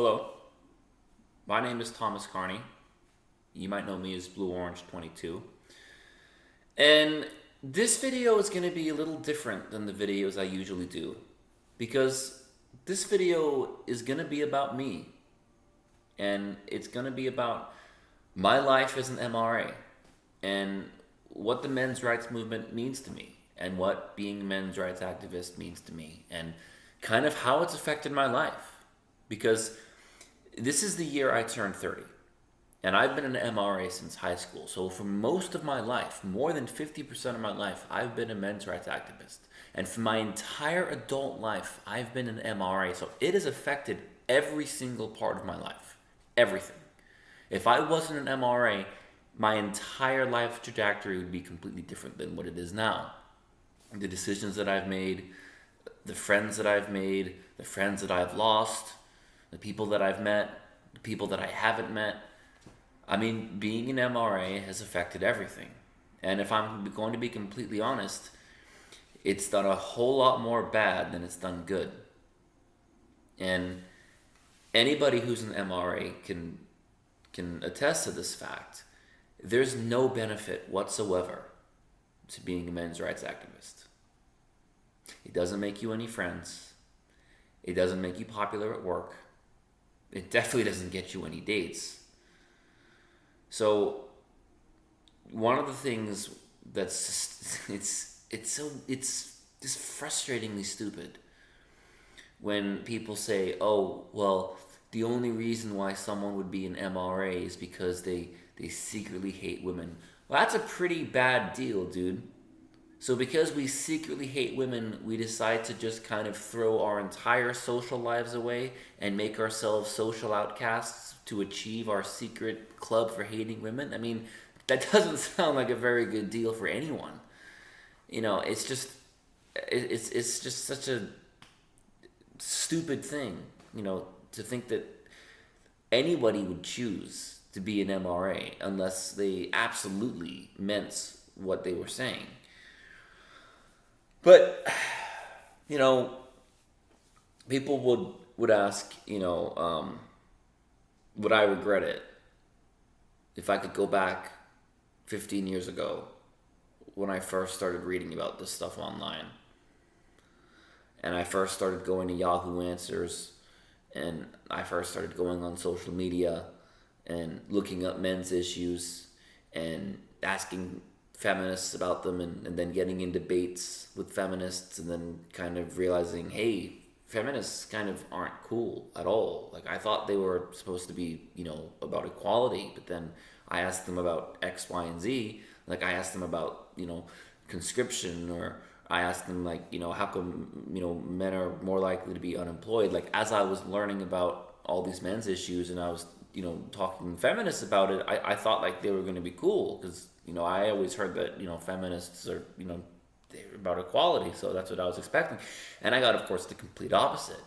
Hello, my name is Thomas Carney. You might know me as Blue Orange 22. And this video is going to be a little different than the videos I usually do because this video is going to be about me and it's going to be about my life as an MRA and what the men's rights movement means to me and what being a men's rights activist means to me and kind of how it's affected my life because this is the year I turned 30. And I've been an MRA since high school. So for most of my life, more than 50% of my life, I've been a men's rights activist. And for my entire adult life, I've been an MRA. So it has affected every single part of my life. Everything. If I wasn't an MRA, my entire life trajectory would be completely different than what it is now. The decisions that I've made, the friends that I've made, the friends that I've lost, the people that I've met, the people that I haven't met. I mean, being an MRA has affected everything. And if I'm going to be completely honest, it's done a whole lot more bad than it's done good. And anybody who's an MRA can attest to this fact. There's no benefit whatsoever to being a men's rights activist. It doesn't make you any friends. It doesn't make you popular at work. It definitely doesn't get you any dates. So one of the things that's just, it's just frustratingly stupid when people say, oh, well, the only reason why someone would be an MRA is because they secretly hate women. Well, that's a pretty bad deal, dude. So because we secretly hate women, we decide to just kind of throw our entire social lives away and make ourselves social outcasts to achieve our secret club for hating women? I mean, that doesn't sound like a very good deal for anyone. You know, it's just such a stupid thing, you know, to think that anybody would choose to be an MRA unless they absolutely meant what they were saying. But, you know, people would ask, would I regret it if I could go back 15 years ago when I first started reading about this stuff online? And I first started going to Yahoo Answers, and I first started going on social media and looking up men's issues and asking feminists about them and then getting in debates with feminists and then kind of realizing, hey, feminists kind of aren't cool at all. Like, I thought they were supposed to be, about equality, but then I asked them about X, Y, and Z. Like, I asked them about, conscription, or I asked them, like, how come, men are more likely to be unemployed? Like, as I was learning about all these men's issues and I was, talking to feminists about it, I thought, like, they were going to be cool because, I always heard that, feminists are, they're about equality, so that's what I was expecting. And I got, of course, the complete opposite.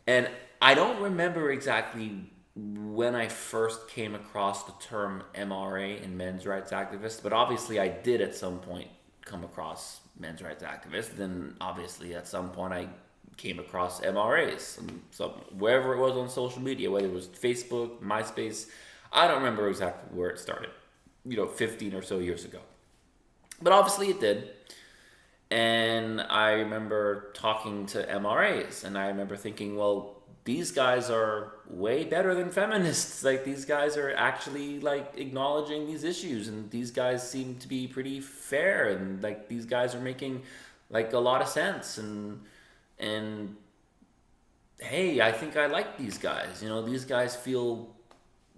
And I don't remember exactly when I first came across the term MRA and men's rights activist, but obviously I did at some point come across men's rights activists. Then obviously at some point I came across MRAs. And so wherever it was on social media, whether it was Facebook, MySpace, I don't remember exactly where it started, 15 or so years ago. But obviously it did. And I remember talking to MRAs, and I remember thinking, well, these guys are way better than feminists. Like, these guys are actually, like, acknowledging these issues, and these guys seem to be pretty fair, and, like, these guys are making, like, a lot of sense, and hey, I think I like these guys. These guys feel,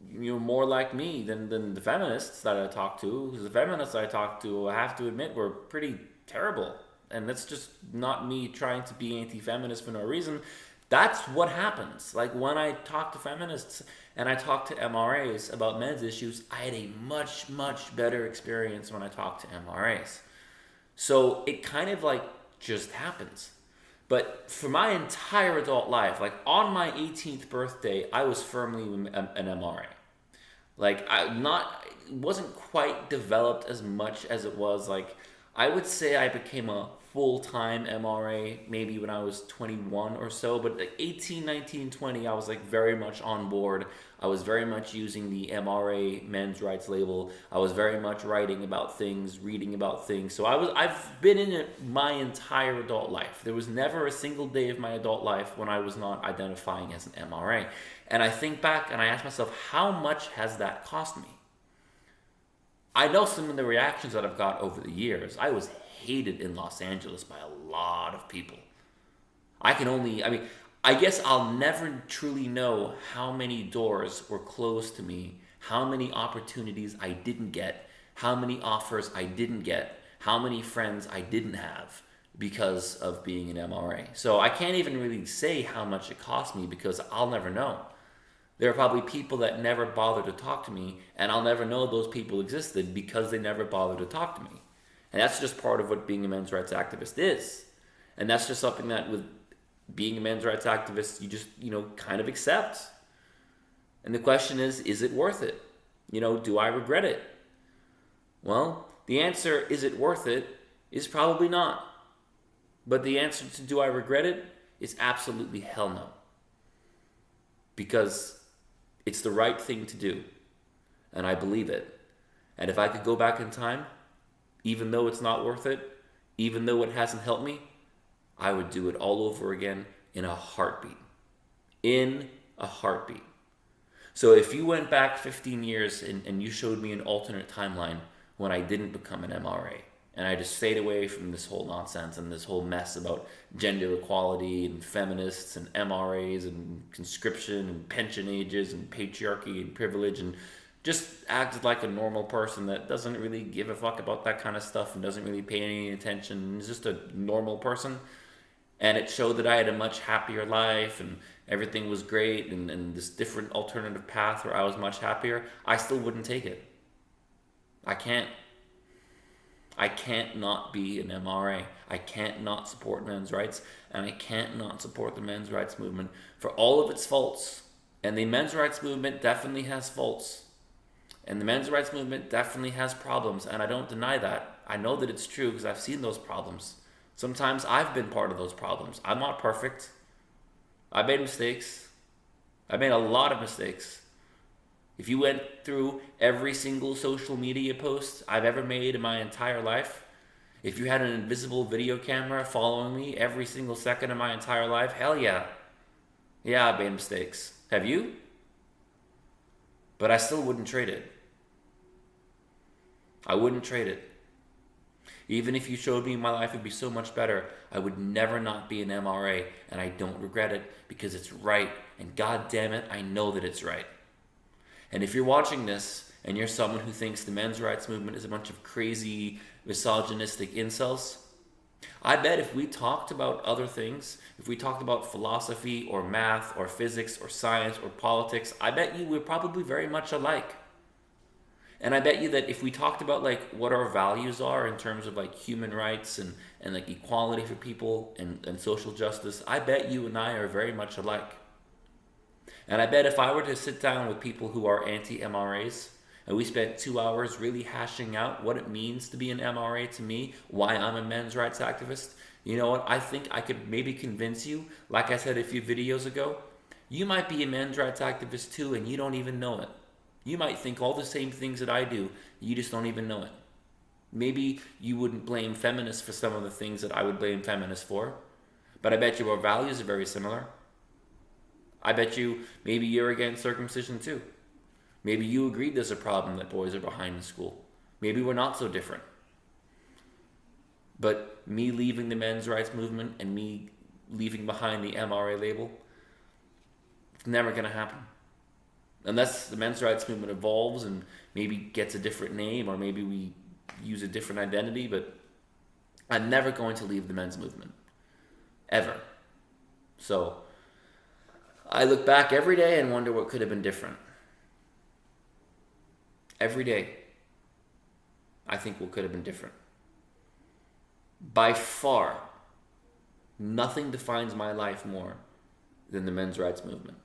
more like me than the feminists that I talk to, because the feminists I talk to, I have to admit, were pretty terrible. And that's just not me trying to be anti-feminist for no reason. That's what happens. Like, when I talk to feminists and I talk to MRAs about men's issues, I had a much, much better experience when I talk to MRAs. So it kind of, like, just happens. But for my entire adult life, like, on my 18th birthday, I was firmly an MRA. Like, it wasn't quite developed as much as it was. Like, I would say I became a full-time MRA maybe when I was 21 or so, but like 18, 19, 20, I was like very much on board. I was very much using the MRA men's rights label. I was very much writing about things, reading about things. So I've been in it my entire adult life. There was never a single day of my adult life when I was not identifying as an MRA. And I think back and I ask myself, how much has that cost me? I know some of the reactions that I've got over the years. I was hated in Los Angeles by a lot of people. I guess I'll never truly know how many doors were closed to me, how many opportunities I didn't get, how many offers I didn't get, how many friends I didn't have because of being an MRA. So I can't even really say how much it cost me because I'll never know. There are probably people that never bothered to talk to me, and I'll never know those people existed because they never bothered to talk to me. And that's just part of what being a men's rights activist is. And that's just something that with being a men's rights activist, you just, kind of accept. And the question is it worth it? Do I regret it? Well, the answer, is it worth it, is probably not. But the answer to do I regret it is absolutely hell no. Because it's the right thing to do, and I believe it. And if I could go back in time, even though it's not worth it, even though it hasn't helped me, I would do it all over again in a heartbeat. In a heartbeat. So if you went back 15 years and you showed me an alternate timeline when I didn't become an MRA, and I just stayed away from this whole nonsense and this whole mess about gender equality and feminists and MRAs and conscription and pension ages and patriarchy and privilege, and just acted like a normal person that doesn't really give a fuck about that kind of stuff and doesn't really pay any attention, is just a normal person. And it showed that I had a much happier life and everything was great and this different alternative path where I was much happier, I still wouldn't take it. I can't not be an MRA. I can't not support men's rights, and I can't not support the men's rights movement for all of its faults. And the men's rights movement definitely has faults. And the men's rights movement definitely has problems, and I don't deny that. I know that it's true because I've seen those problems. Sometimes I've been part of those problems. I'm not perfect. I made mistakes. I made a lot of mistakes. If you went through every single social media post I've ever made in my entire life, if you had an invisible video camera following me every single second of my entire life, hell yeah. Yeah, I made mistakes. Have you? But I still wouldn't trade it. I wouldn't trade it. Even if you showed me my life would be so much better, I would never not be an MRA, and I don't regret it because it's right, and god damn it, I know that it's right. And if you're watching this and you're someone who thinks the men's rights movement is a bunch of crazy, misogynistic incels, I bet if we talked about other things, if we talked about philosophy or math or physics or science or politics, I bet you we're probably very much alike. And I bet you that if we talked about like what our values are in terms of like human rights and like equality for people and social justice, I bet you and I are very much alike. And I bet if I were to sit down with people who are anti-MRAs and we spent 2 hours really hashing out what it means to be an MRA to me, why I'm a men's rights activist, you know what, I think I could maybe convince you, like I said a few videos ago, you might be a men's rights activist too and you don't even know it. You might think all the same things that I do, you just don't even know it. Maybe you wouldn't blame feminists for some of the things that I would blame feminists for, but I bet you our values are very similar. I bet you maybe you're against circumcision too. Maybe you agreed there's a problem that boys are behind in school. Maybe we're not so different. But me leaving the men's rights movement and me leaving behind the MRA label, it's never going to happen. Unless the men's rights movement evolves and maybe gets a different name or maybe we use a different identity, but I'm never going to leave the men's movement. Ever. So I look back every day and wonder what could have been different. Every day, I think what could have been different. By far, nothing defines my life more than the men's rights movement.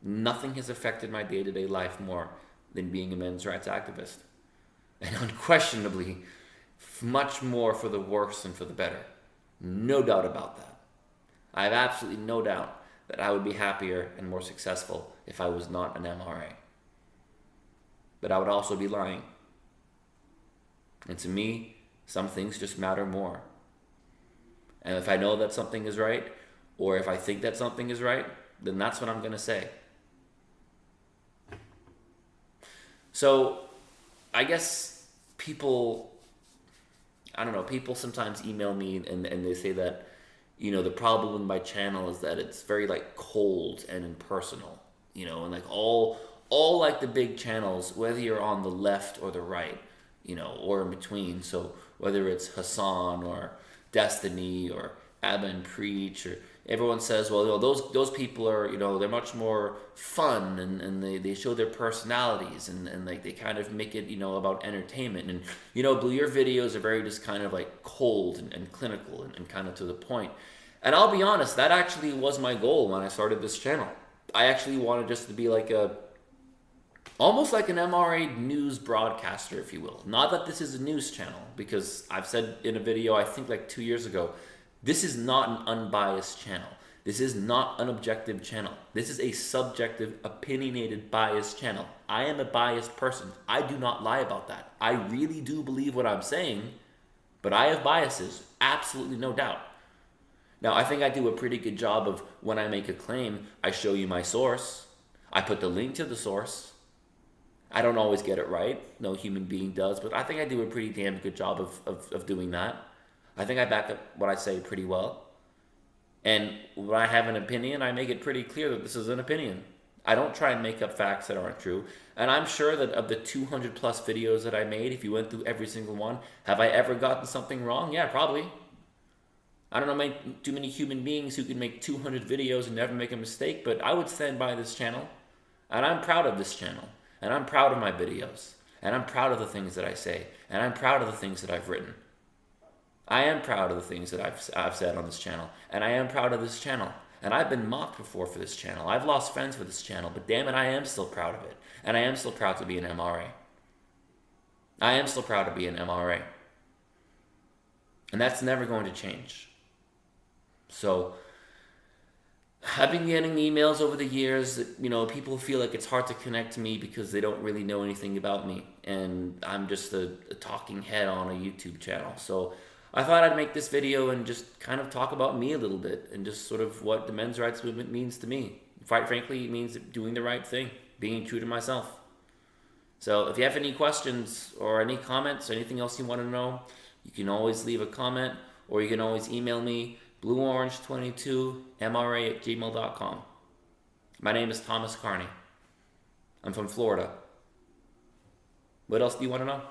Nothing has affected my day-to-day life more than being a men's rights activist. And unquestionably, much more for the worse than for the better. No doubt about that. I have absolutely no doubt that I would be happier and more successful if I was not an MRA. But I would also be lying. And to me, some things just matter more. And if I know that something is right, or if I think that something is right, then that's what I'm going to say. So, I guess people sometimes email me and they say that, the problem with my channel is that it's very like cold and impersonal, and like all like the big channels, whether you're on the left or the right, or in between. So whether it's Hassan or Destiny or Abba and Preach, or everyone says, well, those people are, they're much more fun and they show their personalities and like they kind of make it, about entertainment. And, Blue, your videos are very just kind of like cold and clinical and kind of to the point. And I'll be honest, that actually was my goal when I started this channel. I actually wanted just to be like almost like an MRA news broadcaster, if you will. Not that this is a news channel, because I've said in a video, I think like 2 years ago, this is not an unbiased channel. This is not an objective channel. This is a subjective, opinionated, biased channel. I am a biased person. I do not lie about that. I really do believe what I'm saying, but I have biases, absolutely no doubt. Now, I think I do a pretty good job of when I make a claim, I show you my source. I put the link to the source. I don't always get it right. No human being does, but I think I do a pretty damn good job of doing that. I think I back up what I say pretty well. And when I have an opinion, I make it pretty clear that this is an opinion. I don't try and make up facts that aren't true. And I'm sure that of the 200 plus videos that I made, if you went through every single one, have I ever gotten something wrong? Yeah, probably. I don't know too many human beings who can make 200 videos and never make a mistake, but I would stand by this channel. And I'm proud of this channel. And I'm proud of my videos. And I'm proud of the things that I say. And I'm proud of the things that I've written. I am proud of the things that I've said on this channel. And I am proud of this channel. And I've been mocked before for this channel. I've lost friends for this channel. But damn it, I am still proud of it. And I am still proud to be an MRA. I am still proud to be an MRA. And that's never going to change. So, I've been getting emails over the years that, people feel like it's hard to connect to me because they don't really know anything about me. And I'm just a talking head on a YouTube channel. So I thought I'd make this video and just kind of talk about me a little bit and just sort of what the men's rights movement means to me. Quite frankly, it means doing the right thing, being true to myself. So if you have any questions or any comments or anything else you want to know, you can always leave a comment or you can always email me, blueorange22mra@gmail.com. My name is Thomas Carney. I'm from Florida. What else do you want to know?